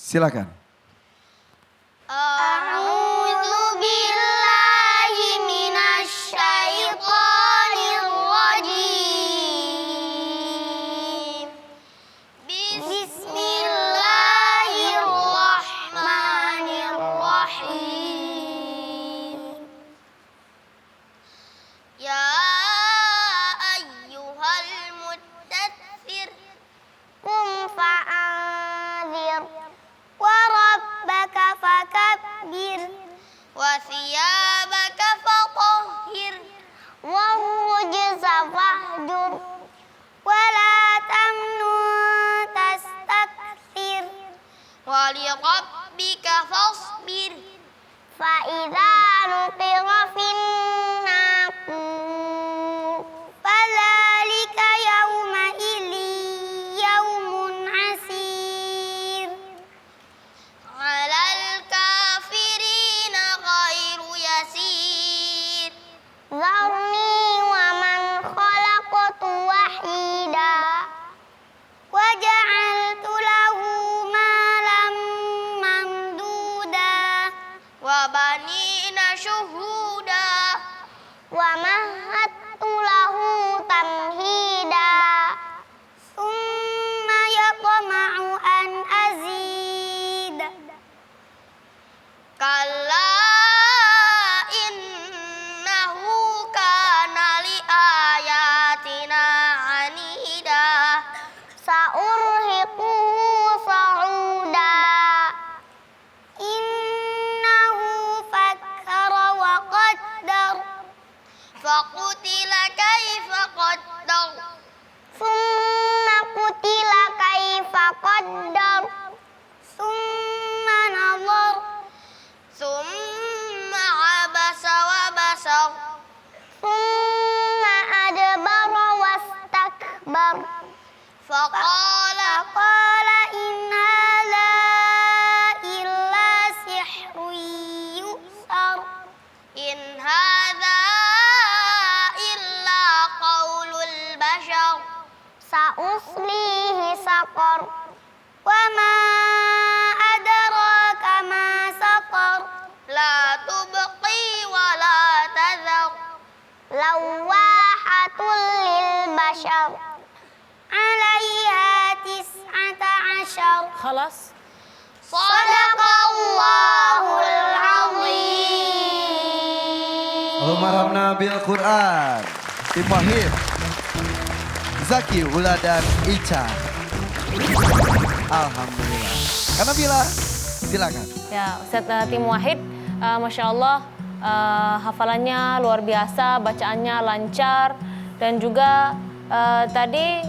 Silakan. A'udzu billahi minasyaitonir rajim. Bismillahirrahmanirrahim. Ya ayyuhal muddatsir qum fa'anzir wa rabbaka fakabbir wa thiyabaka fatahhir wa rujza fahjur wa la tamnun tastakthir wa lirabbika fasbir fa idza nuqira fin naqur fadzalika yawma idzin yawmun asir 'alal kafirina ghairu yasir Zarni wa man khalaqtu wahida wa ja'altu lahu malam mamduda wa banina syuhuda wa mahattu lahu tamhida summa yatma'u an azid kalla innahu kana li ayatina anida saurhiquhu sa'uda innahu fakkara wa qaddar faqutila kaifa qaddar summa qutila kaifa qaddar summa nazar summa abasa wa basar summa adbara wastakbar faqala in hadza illa sihrun yusar in hadza illa qaulul bashar sa'uslihi saqar wa ma adraka ma saqar la tubqi wa la tadhar lawahatul lil bashar 'alaiha tis'ata 'ashar خلاص. Sadaqallahul azim. Allahumma rahmna bil Quran. Tim Wahid, Zaki, Ula dan Ica. Alhamdulillah. Karena Bila, silakan. Ya, Ustaz Tim Wahid, Masya Allah, hafalannya luar biasa, bacaannya lancar, dan juga tadi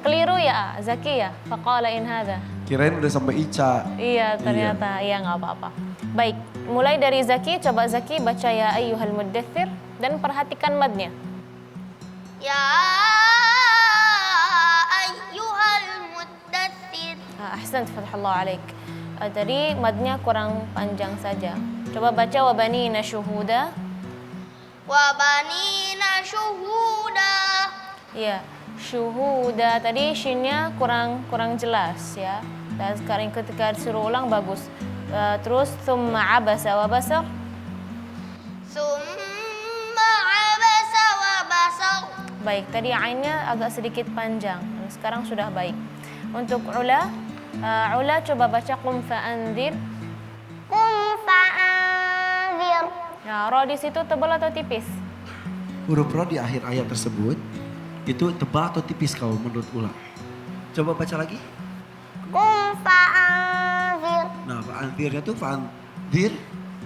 keliru ya, Zaki ya, faqala in hadza. Kirain udah sampai Ica. Iya, ternyata, iya nggak apa-apa. Baik, mulai dari Zaki, coba Zaki baca ya ayyuhal muddatsir, dan perhatikan madnya. Ya ayyuhal muddatsir. Ahsan, fathullah alaik. Tadi madnya kurang panjang saja. Coba baca wa banina syuhuda. Wa banina syuhuda. Iya, syuhuda tadi shinnya kurang jelas ya. Dan sekarang ketika disuruh ulang bagus. Terus summa abasa wa basar. Summa abasa wa basar. Baik, tadi ainnya agak sedikit panjang. Sekarang sudah baik. Untuk ula, coba baca qum fa'anzir. Qum fa'anzir. Nah, ro di situ tebal atau tipis? Huruf ro di akhir ayat tersebut itu tebal atau tipis kalau menurut Ula? Coba baca lagi. Qum fa'anzir. Nah, fa'anzirnya tuh fa'anzir,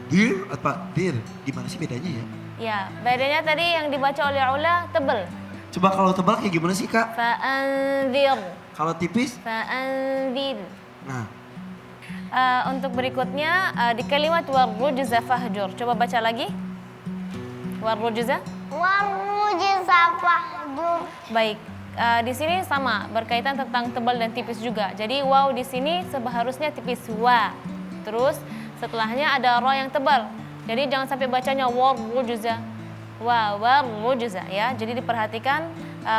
dir atau dir. Gimana sih bedanya ya? Ya, bedanya tadi yang dibaca oleh ula tebal. Coba kalau tebal kayak gimana sih, Kak? Fa'anzir. Kalau tipis? Fa'anzir. Nah, Untuk berikutnya di kalimat warrujza fahjur. Coba baca lagi. Warrujza. Warrujza fahjur. Baik. Di sini sama berkaitan tentang tebal dan tipis juga. Jadi waw di sini seharusnya tipis wa. Terus setelahnya ada ro yang tebal. Jadi jangan sampai bacanya warrujza. Warrujza ya. Jadi diperhatikan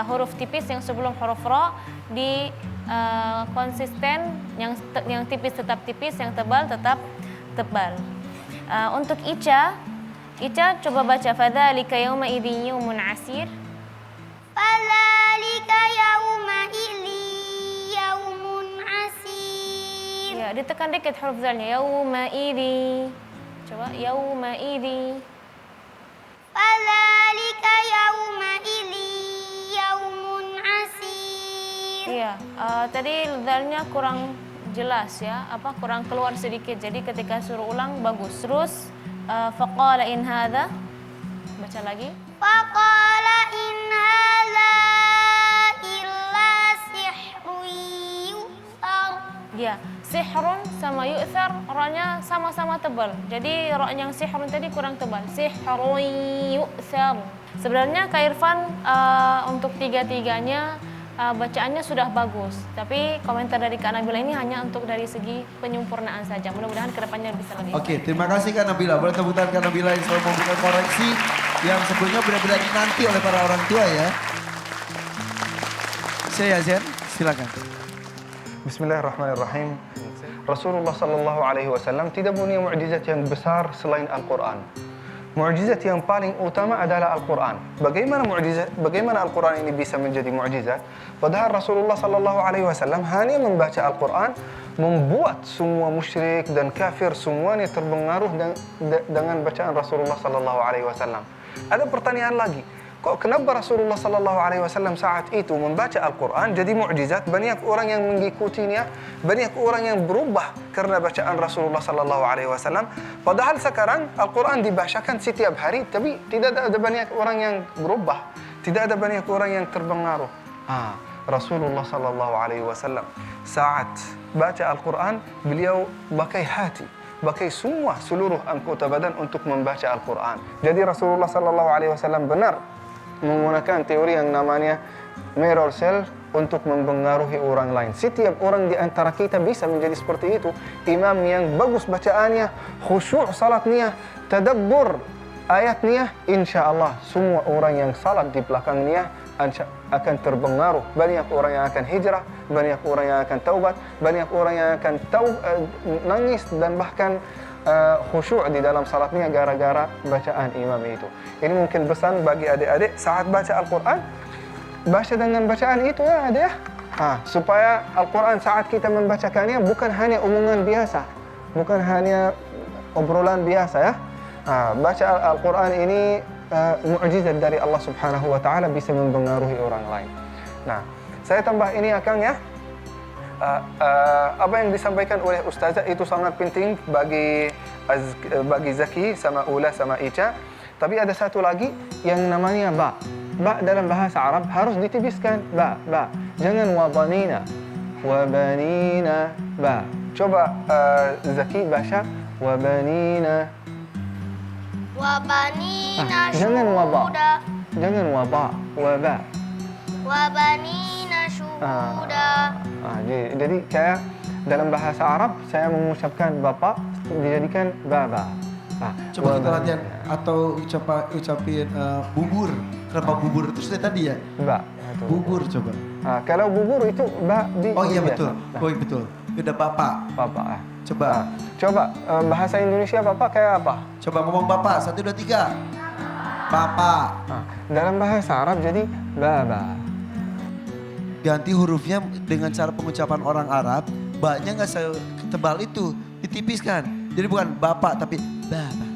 huruf tipis yang sebelum huruf ro konsisten, yang tipis tetap tipis, yang tebal tetap tebal. Untuk Ica coba baca fadzalika yauma idzin yaumun asir. Fadzalika yauma idzin yaumun asir. Ya, ditekan dikit huruf zalnya. Yauma idzi. Coba yauma idzi. Fadzalika yauma idzin yaumun asir. Iya, tadi zalnya kurang jelas ya, kurang keluar sedikit. Jadi ketika suruh ulang bagus. Terus faqala in hadza. Baca lagi. Faqala in hadza illa sihrun yu'thar. Ya, sihrun sama yu'thar ra-nya sama-sama tebal. Jadi ra yang sihrun tadi kurang tebal. Sihrun yu'thar. Sebenarnya Kak Irfan untuk tiga-tiganya bacaannya sudah bagus. Tapi komentar dari Kak Nabila ini hanya untuk dari segi penyempurnaan saja. Mudah-mudahan kedepannya bisa lebih. Oke, terima kasih Kak Nabila. Boleh tepuk tangan Kak Nabila yang selalu memberikan koreksi yang sebetulnya benar-benar dinanti oleh para orang tua ya. Saya Zen, silakan. Bismillahirrahmanirrahim. Rasulullah sallallahu alaihi wasallam tidak punya mukjizat yang besar selain Al-Quran. Mukjizat yang paling utama adalah Al-Quran. Bagaimana Al-Quran ini bisa menjadi mukjizat? Padahal Rasulullah sallallahu alaihi wasallam hanya membaca Al-Quran membuat semua musyrik dan kafir semuanya terpengaruh dengan bacaan Rasulullah sallallahu alaihi wasallam. Ada pertanyaan lagi. Kok kenapa Rasulullah sallallahu alaihi wasallam saat itu membaca Al-Quran jadi mukjizat? Banyak orang yang mengikutinya, banyak orang yang berubah karena bacaan Rasulullah sallallahu alaihi wasallam. Padahal sekarang Al-Quran dibacakan setiap hari, tapi tidak ada banyak orang yang berubah, tidak ada banyak orang yang terpengaruh. Rasulullah sallallahu alaihi wasallam saat baca Al-Quran, beliau pakai hati, pakai semua seluruh anggota badan untuk membaca Al-Quran. Jadi Rasulullah sallallahu alaihi wasallam benar menggunakan teori yang namanya mirror cell untuk mempengaruhi orang lain. Setiap orang di antara kita bisa menjadi seperti itu. Imam yang bagus bacaannya, khusyuk salatnya, tadabbur ayatnya, insya Allah semua orang yang salat di belakangnya akan terpengaruh. Banyak orang yang akan hijrah, banyak orang yang akan taubat, banyak orang yang akan nangis dan bahkan khusyuk di dalam salatnya gara-gara bacaan imam itu. Ini mungkin pesan bagi adik-adik saat baca Al-Quran, baca dengan bacaan itu ya adik ya. Supaya Al-Quran saat kita membacakannya bukan hanya omongan biasa, bukan hanya obrolan biasa ya. Baca Al-Quran ini mukjizat dari Allah Subhanahu wa taala, bisa mempengaruhi orang lain. Nah, saya tambah ini Akang ya. Apa yang disampaikan oleh Ustazah itu sangat penting bagi Zaki sama Ula sama Ica. Tapi ada satu lagi yang namanya ba. Ba dalam bahasa Arab harus ditipiskan. Ba. Jangan wabanina. Wabanina ba. Coba Zaki baca wabanina. Wabanina Jangan waba. syuhuda. Jangan waba. Waba. Wabanina syuhuda. Jadi kayak dalam bahasa Arab saya mengucapkan bapak dijadikan baba. Coba kita latihan atau ucapin bubur. Kenapa bubur itu sudah tadi ya? Ba. Bubur coba. Kalau bubur itu ba di. Oh iya biasa. betul. Oh iya betul. Udah bapak. Bapak. Coba. Coba bahasa Indonesia bapak kayak apa? Coba ngomong bapak. 1, 2, 3. Bapak. Dalam bahasa Arab jadi baba. Ganti hurufnya dengan cara pengucapan orang Arab. Ba-nya nggak setebal itu. Ditipiskan. Jadi bukan bapak tapi bapak.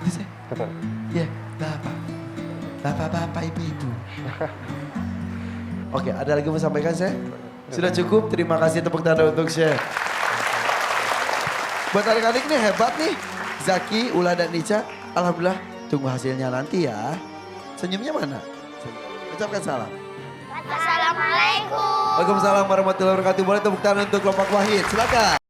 Bisa? Betul. Ya, bapak. Bapak-bapak, ibu-ibu. Oke, ada lagi mau sampaikan saya? Sudah cukup, terima kasih tepuk tangan untuk saya. Buat adik-adik nih hebat nih. Zaki, Ula dan Ica, alhamdulillah tunggu hasilnya nanti ya. Senyumnya mana? Ucapkan salam. Assalamualaikum. Waalaikumsalam warahmatullahi wabarakatuh. Boleh tepuk tangan untuk kelompok Wahid, silakan.